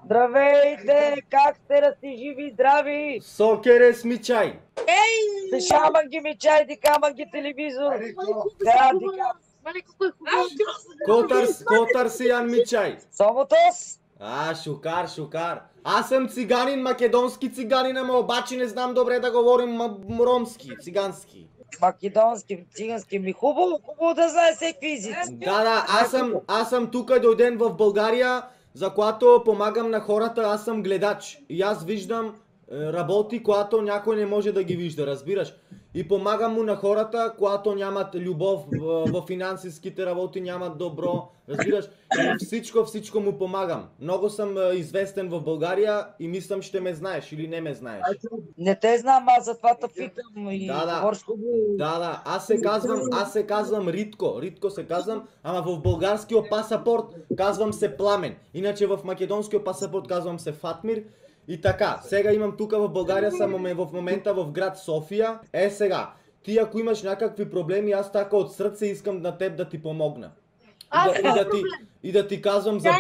Здравейте! Как сте? Да сте живи и здрави? Сокере с ми чай. Се шаман ги ми чай, дикаман ги телевизор. Да, дика. Котър си ян ми чай. Сомотос? Шукар. Аз съм циганин, македонски циганин, ама обаче не знам добре да говорим ромски, цигански. Македонски, цигански ми хубаво да знае всеки езици. Да, аз съм тук дойден в България, за което помагам на хората, аз съм гледач. И аз виждам работи, когато някой не може да ги вижда, разбираш? И помагам му на хората, когато нямат любов в финансовите работи, нямат добро, разбираш? И всичко му помагам. Много съм известен в България и мислям, ще ме знаеш или не ме знаеш. Не те знам, аз затова те питам и говориш хубаво. Да, аз се казвам Ритко се казвам, ама в българския пасапорт казвам се Пламен. Иначе в македонския пасапорт казвам се Фатмир. И така, сега имам тук в България, съм в момента в град София. Сега, ти ако имаш някакви проблеми, аз така от сърце искам на теб да ти помогна. И да ти казвам за...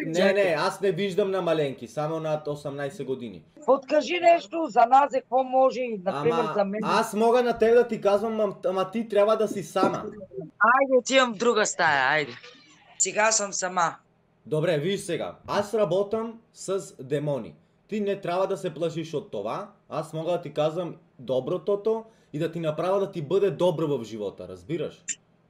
Не, аз не виждам на маленки, само над 18 години. Подкажи нещо за нас, какво може, например за мен. Аз мога на теб да ти казвам, ама ти трябва да си сама. Айде, отивам в друга стая, айде. Сега съм сама. Добре, виж сега, аз работам с демони. Ти не трябва да се плашиш от това, аз мога да ти казвам доброто и да ти направя да ти бъде добро в живота, разбираш?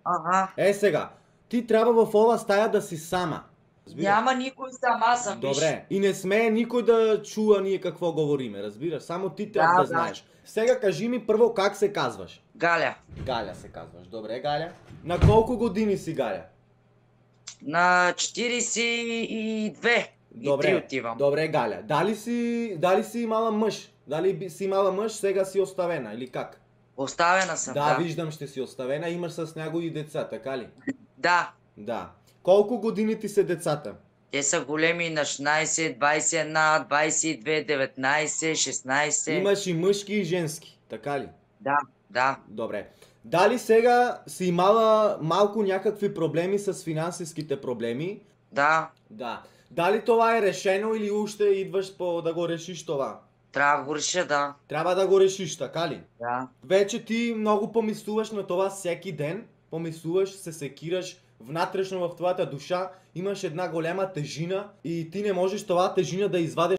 Ага. Сега, ти трябва в ова стая да си сама. Разбираш? Няма никой сама съм, виж. Добре, и не смее никой да чува ние какво говориме, разбираш? Само ти трябва да знаеш. Сега кажи ми първо как се казваш. Галя. Галя се казваш, добре Галя. На колко години си Галя? На 42. Добре Галя. Дали си имала мъж? Дали си имала мъж, сега си оставена или как? Оставена съм, да. Виждам, ще си оставена, имаш с него и деца, така ли? Да. Колко години ти са децата? Те са големи на 16, 21, 22, 19, 16. Имаш и мъжки и женски, така ли? Да. Добре. Дали сега си имала малко някакви проблеми с финансовите проблеми? Да. Дали това е решено или още идваш да го решиш това? Трябва да го реша, да. Трябва да го решиш, така ли? Да. Вече ти много помислуваш на това всеки ден, помислуваш, се секираш, вътрешно в твоята душа имаш една голяма тежина и ти не можеш това тежина да извадиш